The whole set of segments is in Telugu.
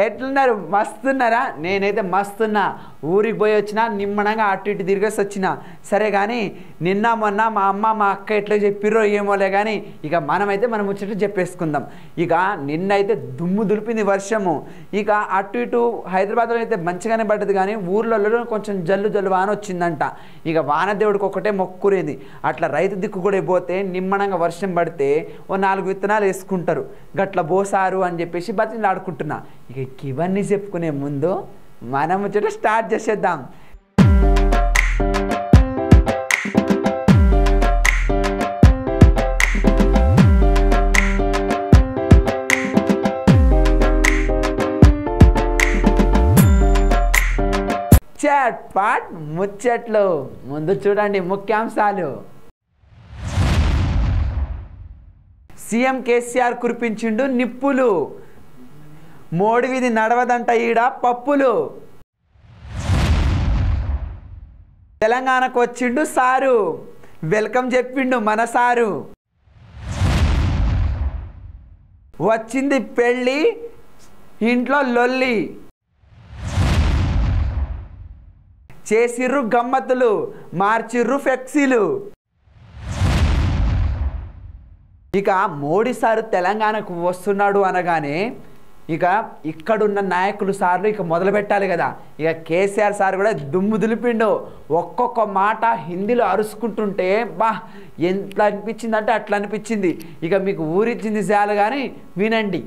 ఎట్లున్నారు? మస్తున్నారా? నేనైతే మస్తున్నా. ఊరికి పోయి వచ్చినా, నిమ్మనంగా అటు ఇటు తిరిగేసి వచ్చిన. సరే కానీ నిన్న మొన్న మా అమ్మ మా అక్క ఎట్లా చెప్పిర్రో ఏమోలే కానీ ఇక మనమైతే మనం ముచ్చట చెప్పేసుకుందాం. ఇక నిన్నైతే దుమ్ము దులిపింది వర్షము. ఇక అటు ఇటు హైదరాబాద్లో అయితే మంచిగానే పడ్డది కానీ ఊర్లలో కొంచెం జల్లు జల్లు వాన వచ్చిందంట. ఇక వానదేవుడికి ఒకటే మొక్కురేది. అట్లా రైతు దిక్కు కూడా పోతే నిమ్మనంగా వర్షం పడితే ఓ 4 విత్తనాలు వేసుకుంటారు. గట్ల బోసారు అని చెప్పేసి బతిని ఆడుకుంటున్నా. ఇక ఇవన్నీ చెప్పుకునే ముందు మనం ముచ్చట స్టార్ట్ చేసేద్దాం. చట్ పాట్ ముచ్చట్లు. ముందు చూడండి ముఖ్యాంశాలు. సీఎం కేసీఆర్ కురిపించిండు నిప్పులు. మోడీ వీధి నడవదంట ఈడ పప్పులు. తెలంగాణకు వచ్చిండు సారు, వెల్కమ్ చెప్పిండు మన సారు. వచ్చింది పెళ్ళి, ఇంట్లో లొల్లి. చేసిర్రు గమ్మత్తులు, మార్చిర్రు ఫ్లెక్సీలు. ఇక మోడీ సారు తెలంగాణకు వస్తున్నాడు అనగానే ఇక ఇక్కడున్న నాయకులు సార్లు ఇక మొదలు పెట్టాలి కదా. ఇక కేసీఆర్ సార్ కూడా దుమ్ము దులిపిండు. ఒక్కొక్క మాట హిందీలో అరుచుకుంటుంటే బా ఎంత అనిపించింది అంటే అట్లా అనిపించింది. ఇక మీకు ఊరిచ్చింది చాలు కానీ వినండి.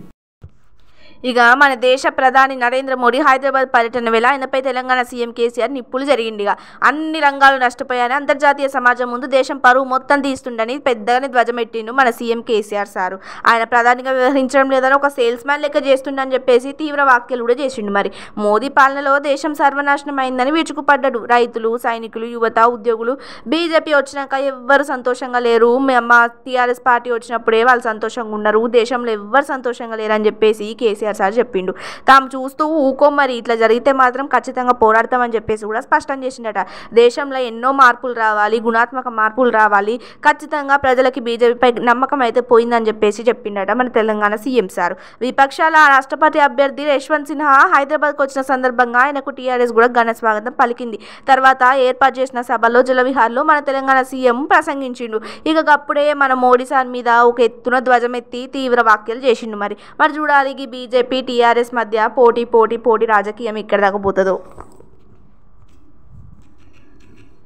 ఇక మన దేశ ప్రధాని నరేంద్ర మోడీ హైదరాబాద్ పర్యటన వేళ ఆయనపై తెలంగాణ సీఎం కేసీఆర్ నిప్పులు జరిగిందిగా. అన్ని రంగాలు నష్టపోయాయని, అంతర్జాతీయ సమాజం ముందు దేశం పరువు మొత్తం తీస్తుండని పెద్దగానే ధ్వజమెట్టిండు మన సీఎం కేసీఆర్ సారు. ఆయన ప్రధానిగా వ్యవహరించడం లేదని ఒక సేల్స్ మ్యాన్ లెక్క చేస్తుండని చెప్పేసి తీవ్ర వ్యాఖ్యలు కూడా చేసిండు. మరి మోదీ పాలనలో దేశం సర్వనాశనం అయిందని విరుచుకుపడ్డాడు. రైతులు, సైనికులు, యువత, ఉద్యోగులు బీజేపీ వచ్చినాక ఎవ్వరు సంతోషంగా లేరు. మా టీఆర్ఎస్ పార్టీ వచ్చినప్పుడే వాళ్ళు సంతోషంగా ఉన్నారు. దేశంలో ఎవ్వరు సంతోషంగా లేరని చెప్పేసి కేసీఆర్ సార్ చెప్పిండు. తాము చూస్తూ ఊకో, మరి ఇట్లా జరిగితే మాత్రం ఖచ్చితంగా పోరాడతామని చెప్పేసి కూడా స్పష్టం చేసిండట. దేశంలో ఎన్నో మార్పులు రావాలి, గుణాత్మక మార్పులు రావాలి, ఖచ్చితంగా ప్రజలకి బీజేపీపై నమ్మకం అయితే పోయిందని చెప్పేసి చెప్పిండట మన తెలంగాణ సీఎం సార్. విపక్షాల రాష్ట్రపతి అభ్యర్థి యశ్వంత్ సిన్హా హైదరాబాద్కు వచ్చిన సందర్భంగా ఆయనకు టీఆర్ఎస్ కూడా ఘన స్వాగతం పలికింది. తర్వాత ఏర్పాటు చేసిన సభలో జలవిహార్లో మన తెలంగాణ సీఎం ప్రసంగించిండు. ఇక అప్పుడే మన మోడీ సార్ మీద ఒక ఎత్తున ధ్వజమెత్తి తీవ్ర వ్యాఖ్యలు చేసిండు. మరి చూడాలి ఈ బీజేపీ టీఆర్ఎస్ మధ్య పోటీ రాజకీయం ఇక్కడ దాకా పోతుందో.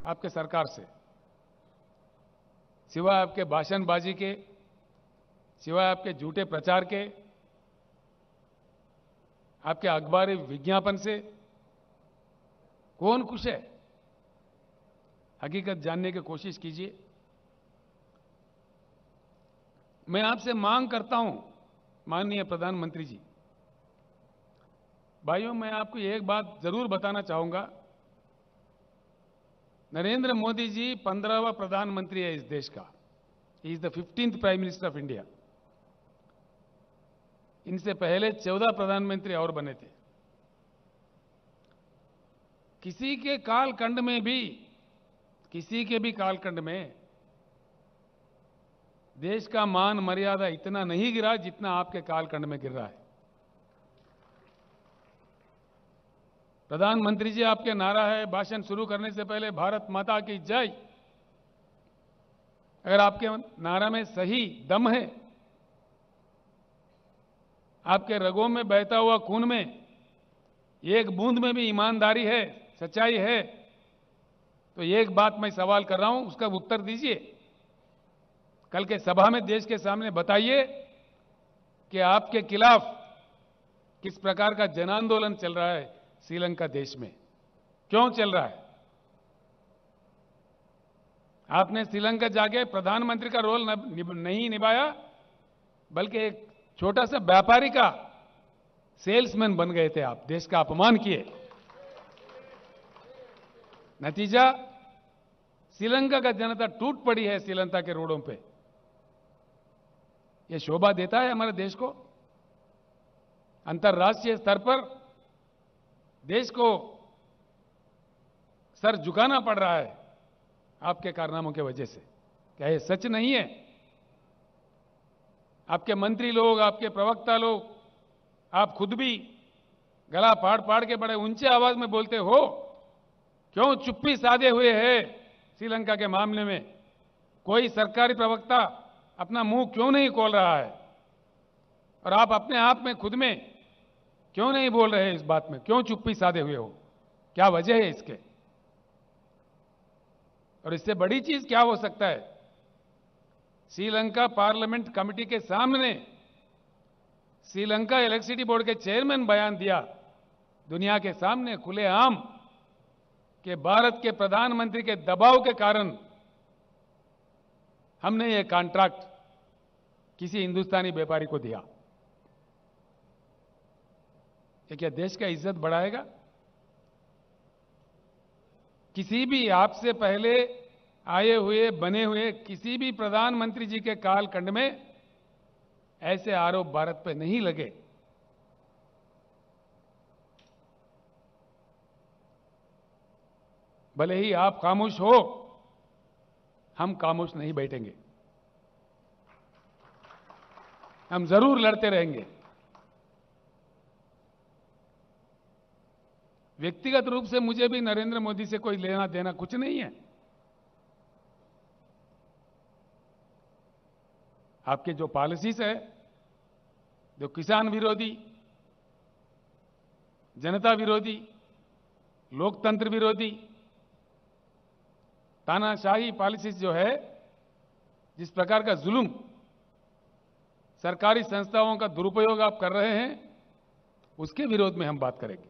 आपके सरकार से सिवाय आपके भाषणबाजी के, सिवाय आपके झूठे प्रचार के, आपके अखबारी विज्ञापन से कौन खुश है? हकीकत जानने की कोशिश कीजिए। मैं आपसे मांग करता हूं माननीय प्रधानमंत्री जी, भाइयों, मैं आपको एक बात जरूर बताना चाहूंगा। नरेंद्र मोदी जी 15वां प्रधानमंत्री है इस देश का। He is the 15th prime minister of India. इनसे पहले 14 प्रधानमंत्री और बने थे। किसी के कालखंड में भी, किसी के भी कालखंड में देश का मान मर्यादा इतना नहीं गिरा जितना आपके कालखंड में गिर रहा है। प्रधानमंत्री जी, आपके नारा है भाषण शुरू करने से पहले भारत माता की जय। अगर आपके नारा में सही दम है, आपके रगों में बहता हुआ खून में एक बूंद में भी ईमानदारी है, सच्चाई है, तो एक बात मैं सवाल कर रहा हूं, उसका उत्तर दीजिए। कल के सभा में देश के सामने बताइए कि आपके खिलाफ किस प्रकार का जन आंदोलन चल रहा है श्रीलंका देश में, क्यों चल रहा है? आपने श्रीलंका जाके प्रधानमंत्री का रोल नहीं निभाया, बल्कि एक छोटा सा व्यापारी का सेल्समैन बन गए थे। आप देश का अपमान किए। नतीजा, श्रीलंका का जनता टूट पड़ी है श्रीलंका के रोडों पे। यह शोभा देता है हमारे देश को? अंतर्राष्ट्रीय स्तर पर देश को सर झुकाना पड़ रहा है आपके कारनामों की वजह से। क्या यह सच नहीं है? आपके मंत्री लोग, आपके प्रवक्ता लोग, आप खुद भी गला फाड़ फाड़ के बड़े ऊंचे आवाज में बोलते हो, क्यों चुप्पी साधे हुए है श्रीलंका के मामले में? कोई सरकारी प्रवक्ता अपना मुंह क्यों नहीं खोल रहा है? और आप अपने आप में खुद में क्यों नहीं बोल रहे इस बात में? क्यों चुप्पी साधे हुए हो? क्या वजह है इसके? और इससे बड़ी चीज क्या हो सकता है? श्रीलंका पार्लियामेंट कमेटी के सामने श्रीलंका इलेक्ट्रिसिटी बोर्ड के चेयरमैन बयान दिया दुनिया के सामने खुलेआम कि भारत के प्रधानमंत्री के दबाव के कारण हमने ये कॉन्ट्रैक्ट किसी हिंदुस्तानी व्यापारी को दिया। ये क्या देश का इज्जत बढ़ाएगा? किसी भी आपसे पहले आए हुए बने हुए किसी भी प्रधानमंत्री जी के कालखंड में ऐसे आरोप भारत पे नहीं लगे। भले ही आप खामोश हो, हम खामोश नहीं बैठेंगे, हम जरूर लड़ते रहेंगे। व्यक्तिगत रूप से मुझे भी नरेंद्र मोदी से कोई लेना देना कुछ नहीं है। आपके जो पॉलिसीज है, जो किसान विरोधी, जनता विरोधी, लोकतंत्र विरोधी, तानाशाही पॉलिसीज जो है, जिस प्रकार का जुल्म, सरकारी संस्थाओं का दुरुपयोग आप कर रहे हैं, उसके विरोध में हम बात करेंगे।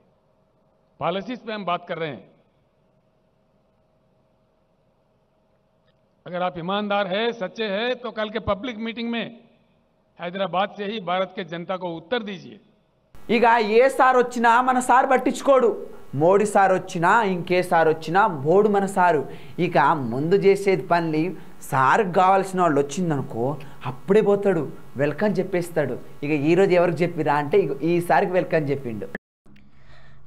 पॉलिसीज पे हम बात कर रहे हैं। अगर आप ईमानदार है, सच्चे हैं, तो कल के पब्लिक मीटिंग में हैदराबाद से ही भारत के जनता को उत्तर दीजिए। ఇక ఏ సార్ వచ్చినా మన సార్ పట్టించుకోడు, మోడీ సార్ వచ్చినా ఇంకే సార్ వచ్చినా మోడు మన సారు. ఇక ముందు చేసేది పని సార్కి కావాల్సిన వాళ్ళు వచ్చిందనుకో అప్పుడే పోతాడు, వెల్కమ్ చెప్పేస్తాడు. ఇక ఈరోజు ఎవరికి చెప్పిరా అంటే ఈసారికి వెల్కమ్ చెప్పిండు.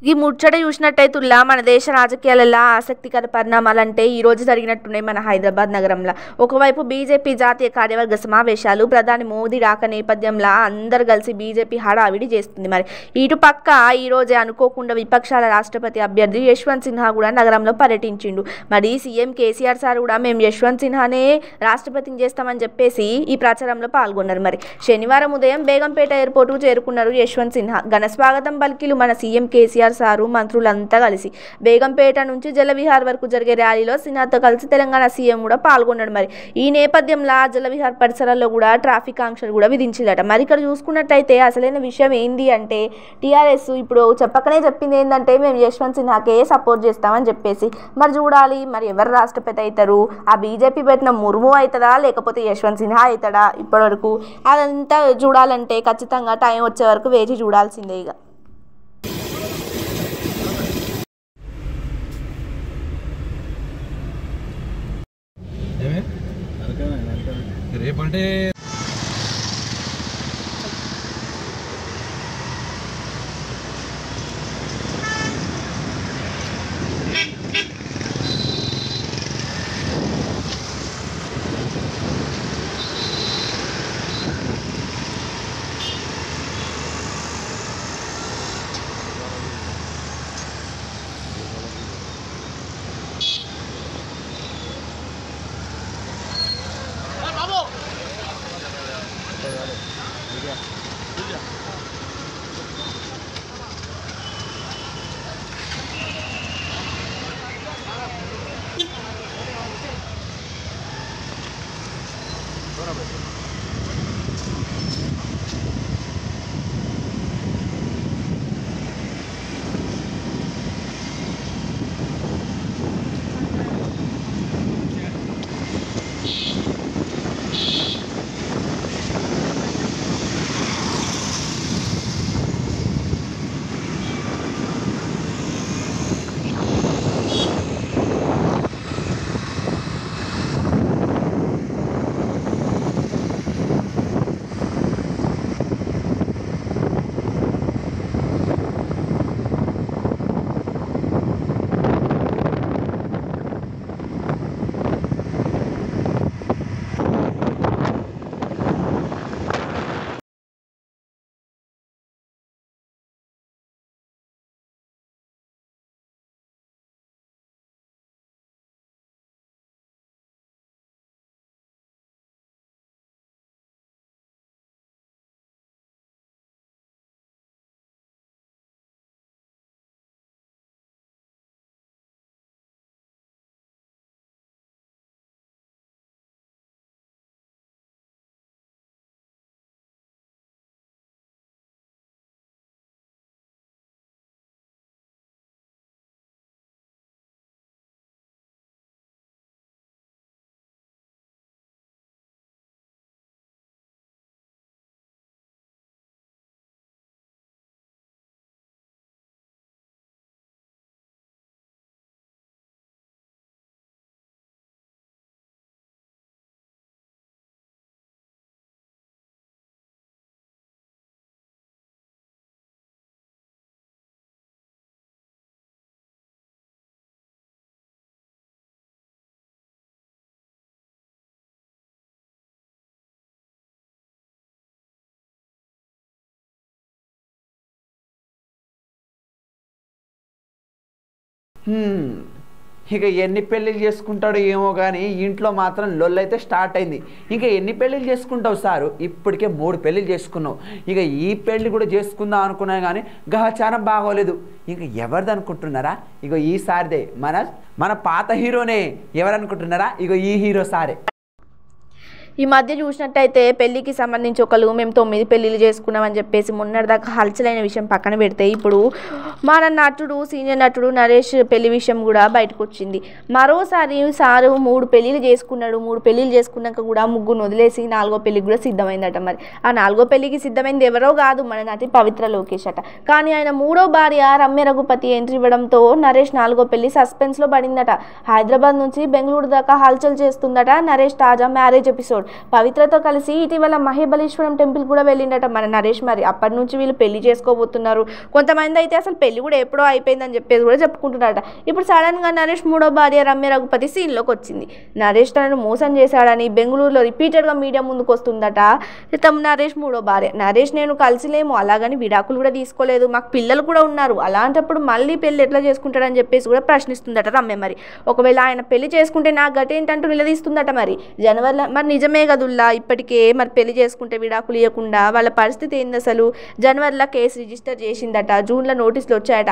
ఈ ముచ్చట చూసినట్టయితుల్లా మన దేశ రాజకీయాలలో ఆసక్తికర పరిణామాలంటే ఈరోజు జరిగినట్టున్నాయి మన హైదరాబాద్ నగరంలో. ఒకవైపు బీజేపీ జాతీయ కార్యవర్గ సమావేశాలు, ప్రధాని మోదీ రాక నేపథ్యంలో అందరు కలిసి బీజేపీ హడావిడి చేస్తుంది. మరి ఇటు పక్క ఈరోజే అనుకోకుండా విపక్షాల రాష్ట్రపతి అభ్యర్థి యశ్వంత్ సిన్హా కూడా నగరంలో పర్యటించిండు. మరి సీఎం కేసీఆర్ సార్ కూడా మేము యశ్వంత్ సిన్హానే రాష్ట్రపతిని చేస్తామని చెప్పేసి ఈ ప్రచారంలో పాల్గొన్నారు. మరి శనివారం ఉదయం బేగంపేట ఎయిర్పోర్టుకు చేరుకున్నారు యశ్వంత్ సిన్హా. ఘన స్వాగతం పలికిలు మన సీఎం కేసీఆర్ సారు మంత్రులంతా కలిసి. బేగంపేట నుంచి జలవిహార్ వరకు జరిగే ర్యాలీలో సిన్హాతో కలిసి తెలంగాణ సీఎం కూడా పాల్గొన్నాడు. మరి ఈ నేపథ్యంలో జలవిహార్ పరిసరాల్లో కూడా ట్రాఫిక్ ఆంక్షలు కూడా విధించిందట. మరి ఇక్కడ చూసుకున్నట్టయితే అసలైన విషయం ఏంది అంటే టీఆర్ఎస్ ఇప్పుడు చెప్పకనే చెప్పింది ఏంటంటే మేము యశ్వంత్ సిన్హాకే సపోర్ట్ చేస్తామని చెప్పేసి. మరి చూడాలి మరి ఎవరు రాష్ట్రపతి అవుతారు, ఆ బీజేపీ పెట్టిన ముర్ము అవుతుందా లేకపోతే యశ్వంత్ సిన్హా అవుతాడా? ఇప్పటివరకు అదంతా చూడాలంటే ఖచ్చితంగా టైం వచ్చే వరకు వేచి చూడాల్సిందే. ఇక రేపంటే ఇక ఎన్ని పెళ్ళిళ్ళు చేసుకుంటాడో ఏమో కానీ ఇంట్లో మాత్రం లొల్లైతే స్టార్ట్ అయింది. ఇంకా ఎన్ని పెళ్ళిళ్ళు చేసుకుంటావు సారు? ఇప్పటికే 3 పెళ్ళిళ్ళు చేసుకున్నావు. ఇక ఈ పెళ్ళి కూడా చేసుకుందాం అనుకున్నా కానీ గ్రహచారం బాగోలేదు. ఇంకా ఎవరిది అనుకుంటున్నారా? ఇగో ఈసారిదే మన పాత హీరోనే. ఎవరు అనుకుంటున్నారా? ఇగో ఈ హీరో సారే. ఈ మధ్య చూసినట్టయితే పెళ్లికి సంబంధించి ఒకళ్ళు మేము 9 పెళ్ళిళ్ళు చేసుకున్నామని చెప్పేసి మొన్నటిదాకా హల్చలైన విషయం పక్కన పెడితే ఇప్పుడు మన నటుడు సీనియర్ నటుడు నరేష్ పెళ్లి విషయం కూడా బయటకు వచ్చింది. మరోసారి సారు 3 పెళ్ళిళ్ళు చేసుకున్నాడు. 3 పెళ్ళిళ్ళు చేసుకున్నాక కూడా ముగ్గురు వదిలేసి 4వ పెళ్లికి కూడా సిద్ధమైందట. మరి ఆ 4వ పెళ్లికి సిద్ధమైంది ఎవరో కాదు, మన నటి పవిత్ర లోకేష్ అట. కానీ ఆయన 3వ భార్య రమ్య రఘుపతి ఎంట్రీ ఇవ్వడంతో నరేష్ 4వ పెళ్లి సస్పెన్స్లో పడిందట. హైదరాబాద్ నుంచి బెంగళూరు దాకా హల్చల్ చేస్తుందట నరేష్ తాజా మ్యారేజ్ ఎపిసోడ్. పవిత్రతో కలిసి ఇటీవల మహేబలేశ్వరం టెంపుల్ కూడా వెళ్ళిండట మన నరేష్. మరి అప్పటి నుంచి వీళ్ళు పెళ్లి చేసుకోబోతున్నారు. కొంతమంది అయితే అసలు పెళ్లి కూడా ఎప్పుడో అయిపోయిందని చెప్పేసి కూడా చెప్పుకుంటున్నారట. ఇప్పుడు సడన్గా నరేష్ 3వ భార్య రమ్య రఘుపతి సీన్లోకి వచ్చింది. నరేష్ తనను మోసం చేశాడని బెంగళూరులో రిపీటెడ్గా మీడియా ముందుకు వస్తుందట నరేష్ 3వ భార్య. నరేష్ నేను కలిసిలేము, అలాగని విడాకులు కూడా తీసుకోలేదు, మాకు పిల్లలు కూడా ఉన్నారు, అలాంటప్పుడు మళ్ళీ పెళ్లి ఎట్లా చేసుకుంటాడని చెప్పేసి కూడా ప్రశ్నిస్తుందట రమ్య. మరి ఒకవేళ ఆయన పెళ్లి చేసుకుంటే నా గటేంటంటూ నిలదీస్తుందట. మరి జనవరిలో మరి నిజమే కదుల్లా, ఇప్పటికే మరి పెళ్లి చేసుకుంటే విడాకులు ఇవ్వకుండా వాళ్ళ పరిస్థితి ఏంది అసలు? జనవరిలో కేసు రిజిస్టర్ చేసిందట, జూన్లో నోటీసులు వచ్చాయట.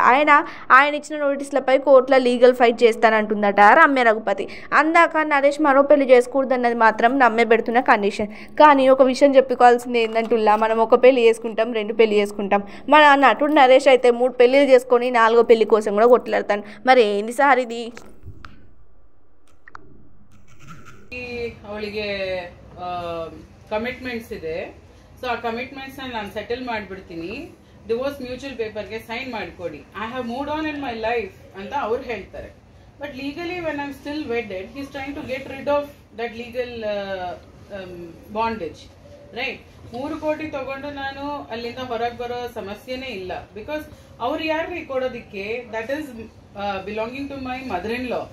ఆయన ఇచ్చిన నోటీసులపై కోర్టులో లీగల్ ఫైట్ చేస్తానంటుందట రమ్య రఘుపతి. అందాక నరేష్ మరో పెళ్లి చేసుకోకూడదన్నది మాత్రం రమ్య పెడుతున్న కండిషన్. కానీ ఒక విషయం చెప్పుకోవాల్సింది ఏంటంటుల్లా, మనం ఒక పెళ్లి చేసుకుంటాం, 2 పెళ్లి చేసుకుంటాం. మన నటుడు నరేష్ అయితే 3 పెళ్లిళ్ళు చేసుకొని 4వ పెళ్లి కోసం కూడా కొట్లాడతాను. మరి ఏంది సార్ ఇది? ಅವಳಿಗೆ ಕಮಿಟ್ಮೆಂಟ್ಸ್ ಇದೆ. ಸೊ ಆ ಕಮಿಟ್ಮೆಂಟ್ಸ್ ನಾನು ಸೆಟಲ್ ಮಾಡಿಬಿಡ್ತೀನಿ, ಡಿವೋರ್ಸ್ ಮ್ಯೂಚುವಲ್ ಪೇಪರ್ಗೆ ಸೈನ್ ಮಾಡಿಕೊಡಿ, I have moved on in my life ಅಂತ ಅವ್ರು ಹೇಳ್ತಾರೆ. But legally when I am still wedded, he is trying to get rid of that legal bondage, right? 3 ಕೋಟಿ ತಗೊಂಡು ನಾನು ಅಲ್ಲಿಂದ ಹೊರಗೆ ಬರೋ ಸಮಸ್ಯೆನೇ ಇಲ್ಲ. ಬಿಕಾಸ್ ಅವ್ರು ಯಾರ್ರಿ ಕೊಡೋದಿಕ್ಕೆ? That is belonging to my mother in law.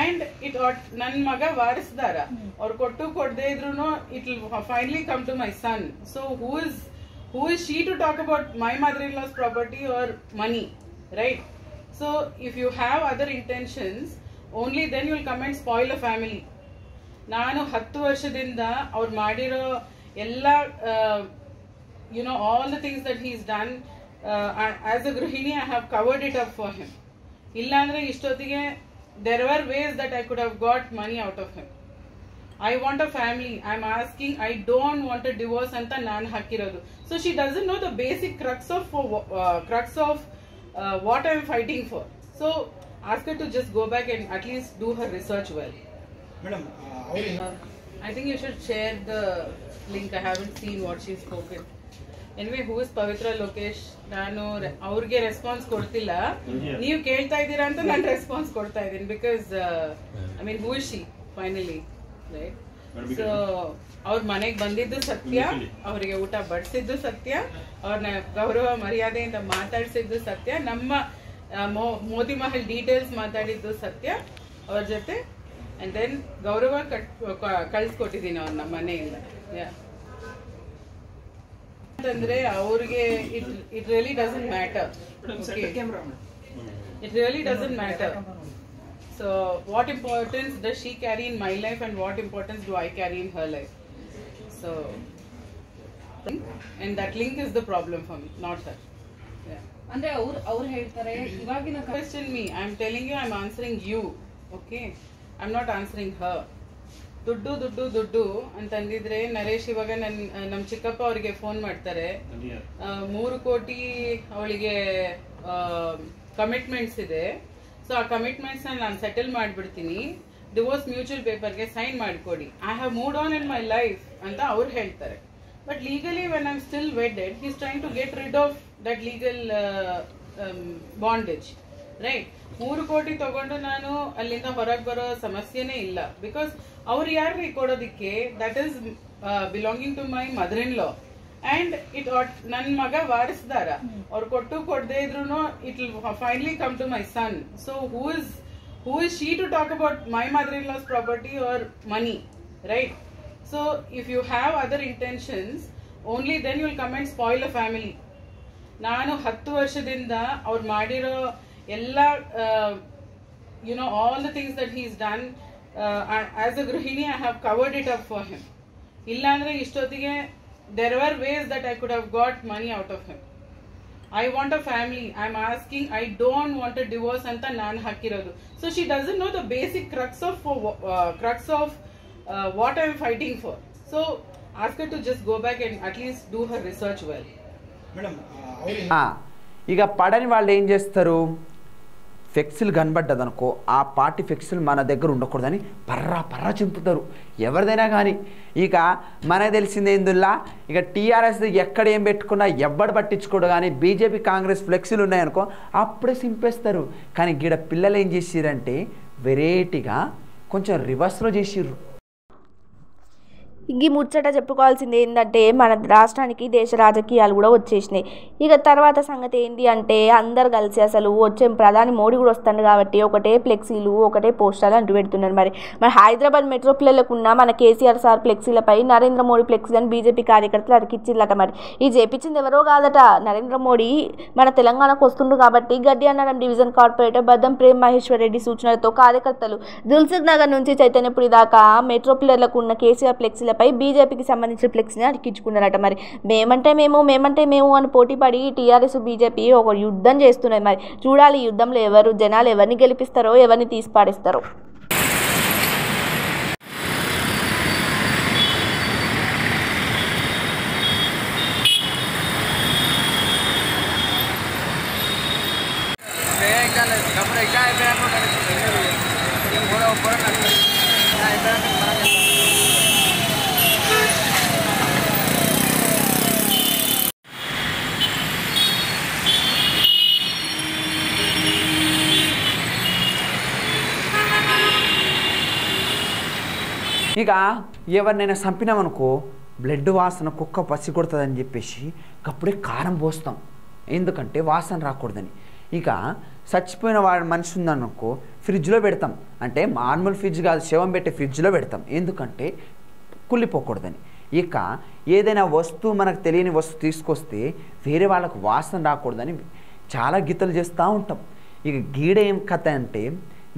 And it ನನ್ನ ಮಗ ವಾರಸ್ದಾರ, ಅವ್ರು ಕೊಟ್ಟು ಕೊಡದೇ ಇದ್ರು it will finally come to my son. So who is she to talk about my mother-in-law's property or money, right? So if you have other intentions, only then you will come and spoil a family. ನಾನು 10 ವರ್ಷದಿಂದ ಅವ್ರು ಮಾಡಿರೋ ಎಲ್ಲ all the things that he's done, as a ಗೃಹಿಣಿ I have covered it up for him. ಇಲ್ಲಾಂದ್ರೆ ಇಷ್ಟೊತ್ತಿಗೆ there were ways that I could have got money out of him. I want a family. I'm asking, I don't want a divorce anta naan hakirodu. So she doesn't know the basic crux of what I'm fighting for. So ask her to just go back and at least do her research well. Madam, I think you should share the link. I haven't seen what she's spoken. Anyway, who is Pavitra Lokesh? ನಾನು ಅವ್ರಿಗೆ ರೆಸ್ಪಾನ್ಸ್ ಕೊಡ್ತಿಲ್ಲ, ನೀವು ಕೇಳ್ತಾ ಇದ್ದೀರಾ ಅಂತ ನಾನು ರೆಸ್ಪಾನ್ಸ್ ಕೊಡ್ತಾ ಇದ್ದೀನಿ. Because I mean who is she finally, right? So ಅವ್ರ ಮನೆಗೆ ಬಂದಿದ್ದು ಸತ್ಯ, ಅವರಿಗೆ ಊಟ ಬಡಿಸಿದ್ದು ಸತ್ಯ, ಅವ್ರನ್ನ ಗೌರವ ಮರ್ಯಾದೆಯಿಂದ ಮಾತಾಡಿಸಿದ್ದು ಸತ್ಯ, ನಮ್ಮ ಮೋದಿ ಮಹಲ್ ಡೀಟೇಲ್ಸ್ ಮಾತಾಡಿದ್ದು ಸತ್ಯ ಅವ್ರ ಜೊತೆ. ಅಂಡ್ ದೆನ್ ಗೌರವ ಕಳಿಸ್ಕೊಟ್ಟಿದ್ದೀನಿ ಅವ್ರನ್ನ ಮನೆಯಿಂದ. ಅಂತಂದ್ರೆ ಅವ್ರಿಗೆ it really doesn't matter. It really doesn't matter. So what importance does she carry in my life and what importance do I carry in her life? So and that link is the problem for me, not her. Yeah. ಅಂದ್ರೆ ಅವ್ರು ಹೇಳ್ತಾರೆ ಇವಾಗಿನ Question me. I'm telling you, I'm answering you. Okay? I'm not answering her. ದುಡ್ಡು ದುಡ್ಡು ದುಡ್ಡು ಅಂತಂದಿದ್ರೆ ನರೇಶ್ ಇವಾಗ ನಮ್ಮ ಚಿಕ್ಕಪ್ಪ ಅವರಿಗೆ ಫೋನ್ ಮಾಡ್ತಾರೆ, 3 ಕೋಟಿ ಅವಳಿಗೆ ಕಮಿಟ್ಮೆಂಟ್ಸ್ ಇದೆ. ಸೊ ಆ ಕಮಿಟ್ಮೆಂಟ್ಸ್ ನಾನು ಸೆಟಲ್ ಮಾಡಿಬಿಡ್ತೀನಿ, ಡಿವೋರ್ಸ್ ಮ್ಯೂಚುವಲ್ ಪೇಪರ್ಗೆ ಸೈನ್ ಮಾಡಿಕೊಡಿ, I have moved on in my life ಅಂತ ಅವ್ರು ಹೇಳ್ತಾರೆ. But legally when I am still wedded, he is trying to get rid of that legal bondage, right? 3 ಕೋಟಿ ತಗೊಂಡು ನಾನು ಅಲ್ಲಿಂದ ಹೊರಗೆ ಬರೋ ಸಮಸ್ಯೆನೇ ಇಲ್ಲ. ಬಿಕಾಸ್ ಅವ್ರು ಯಾರ್ರಿ ಕೊಡೋದಿಕ್ಕೆ? That is belonging to my mother in law. And ನನ್ನ ಮಗ ವಾರಸ್ದಾರ, ಅವ್ರು ಕೊಟ್ಟು ಕೊಡದೇ ಇದ್ರು it will finally come to my son. So who is she to talk about my mother-in-law's property or money, right? So if you have other intentions, only then you will come and spoil a family. ನಾನು 10 ವರ್ಷದಿಂದ ಅವ್ರು ಮಾಡಿರೋ ಎಲ್ಲ you know, all the things that he's done. As a Grihini, I have covered it up for him. Illandre ishtotige there were ways that I could have got money out of him. I want a family. I'm asking. I don't want a divorce. Anta nan hakirodu. So she doesn't know the basic crux of what I'm fighting for. So ask her to just go back and at least do her research well. Madam, ఇక పడని వాళ్ళు ఏం చేస్తారు, ఫ్లెక్సీలు కనబడ్డదనుకో ఆ పార్టీ ఫ్లెక్సీలు మన దగ్గర ఉండకూడదని పర్రా చింపుతారు ఎవరిదైనా కానీ. ఇక మనకు తెలిసింది ఏందుల్లా, ఇక టీఆర్ఎస్ ఎక్కడ ఏం పెట్టుకున్నా ఎవ్వడు పట్టించుకోడు, కానీ బీజేపీ కాంగ్రెస్ ఫ్లెక్సీలు ఉన్నాయనుకో అప్పుడే సింపేస్తారు. కానీ గీడ పిల్లలు ఏం చేసిరంటే వెరైటీగా కొంచెం రివర్స్లో చేసిర్రు. ఈ ముచ్చట చెప్పుకోవాల్సింది ఏంటంటే మన రాష్ట్రానికి దేశ రాజకీయాలు కూడా వచ్చేసినాయి. ఇక తర్వాత సంగతి ఏంటి అంటే అందరు కలిసి అసలు వచ్చే ప్రధాని మోడీ కూడా వస్తుంది కాబట్టి ఒకటే ఫ్లెక్సీలు ఒకటే పోస్టర్లు అంటూ పెడుతున్నారు. మరి హైదరాబాద్ మెట్రో పిల్లలకు ఉన్న మన కేసీఆర్ సార్ ఫ్లెక్సీలపై నరేంద్ర మోడీ ఫ్లెక్సీలను బీజేపీ కార్యకర్తలు అతికిచ్చిల్లట. మరి ఈ చేపించింది ఎవరో కాదట, నరేంద్ర మోడీ మన తెలంగాణకు వస్తుండ్రు కాబట్టి గడ్డి అన్నారం డివిజన్ కార్పొరేటర్ బద్దం ప్రేమ్ మహేశ్వర్ రెడ్డి సూచనలతో కార్యకర్తలు దిల్సుఖ్ నగర్ నుంచి చైతన్యపురి దాకా మెట్రో పిల్లలకు ఉన్న కేసీఆర్ ఫ్లెక్సీల బీజేపీకి సంబంధించిన ఫ్లెక్స్ని అడిగించుకున్నారట. మరి మేమంటే మేము అని పోటీపడి టీఆర్ఎస్ బీజేపీ ఒక యుద్ధం చేస్తున్నాయి. మరి చూడాలి ఈ యుద్ధంలో జనాలు ఎవరిని గెలిపిస్తారో ఎవరిని తీసి పాడేస్తారో. ఇక ఎవరినైనా చంపినామనుకో బ్లడ్ వాసన కుక్క పసి కొడుతుందని చెప్పేసి అప్పుడే కారం పోస్తాం, ఎందుకంటే వాసన రాకూడదని. ఇక చచ్చిపోయిన వాడి మనిషి ఉందనుకో ఫ్రిడ్జ్లో పెడతాం, అంటే నార్మల్ ఫ్రిడ్జ్ కాదు శవం పెట్టే ఫ్రిడ్జ్లో పెడతాం, ఎందుకంటే కుళ్ళిపోకూడదని. ఇక ఏదైనా వస్తువు మనకు తెలియని వస్తువు తీసుకొస్తే వేరే వాళ్ళకు వాసన రాకూడదని చాలా గీతలు చేస్తూ ఉంటాం. ఇక గీడ ఏం కథ అంటే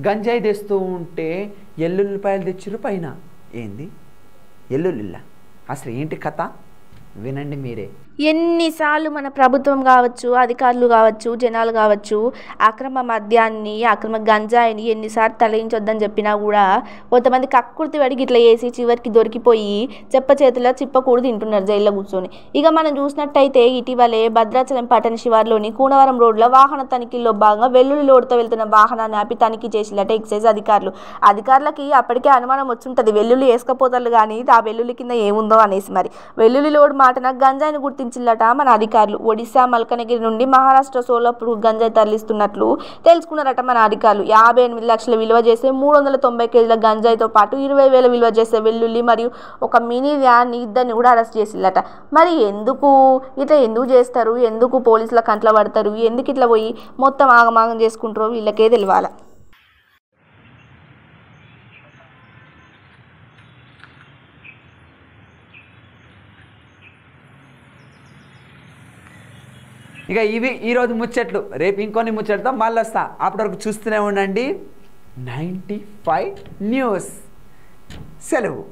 గంజాయి తెస్తూ ఉంటే ఎల్లుల్లిపాయలు తెచ్చిర్రు పైన. ఏంది ఎల్లుల్లిల్లా? అసలు ఏంటి కథ వినండి మీరే. ఎన్నిసార్లు మన ప్రభుత్వం కావచ్చు, అధికారులు కావచ్చు, జనాలు కావచ్చు అక్రమ మద్యాన్ని అక్రమ గంజాయిని ఎన్నిసార్లు తొలగించొద్దని చెప్పినా కూడా కొంతమంది కక్కుర్తి పడికి ఇట్లా వేసి చివరికి దొరికిపోయి చెప్ప చేతిలో చిప్పకూడు తింటున్నారు జైల్లో కూర్చొని. ఇక మనం చూసినట్టయితే ఇటీవలే భద్రాచలం పట్టణ శివార్లోని కూనవరం రోడ్లో వాహన తనిఖీల్లో భాగంగా వెల్లుల్లి లోడుతో వెళ్తున్న వాహనాన్ని ఆపి తనిఖీ చేసినట్టు ఎక్సైజ్ అధికారులకి అప్పటికే అనుమానం వచ్చుంటుంది వెల్లుల్లి వేసుకపోతారు కానీ ఆ వెల్లుల్లి కింద ఏముందో అనేసి. మరి వెల్లుల్లి లోడు మాటన గంజాయిని గుర్తించిల్లట మన అధికారులు. ఒడిశా మల్కనగిరి నుండి మహారాష్ట్ర సోలాపూర్ గంజాయి తరలిస్తున్నట్లు తెలుసుకున్నారట మన అధికారులు. 58 లక్షల విలువ చేసే 390 కేజీల గంజాయితో పాటు 20,000 విలువ చేసే వెల్లుల్లి మరియు ఒక మినీ వ్యాన్ ఇద్దరిని కూడా అరెస్ట్ చేసిల్లట. మరి ఎందుకు చేస్తారు, ఎందుకు పోలీసుల కంట్లో పడతారు, ఎందుకు ఇట్లా పోయి మొత్తం ఆగమాగం చేసుకుంటారో వీళ్ళకే తెలియాలి. ఇక ఇవి ఈరోజు ముచ్చట్లు, రేపు ఇంకొన్ని ముచ్చట్లతో మళ్ళీ వస్తా. అప్పటి వరకు చూస్తూనే ఉండండి 95 న్యూస్. సెలవు.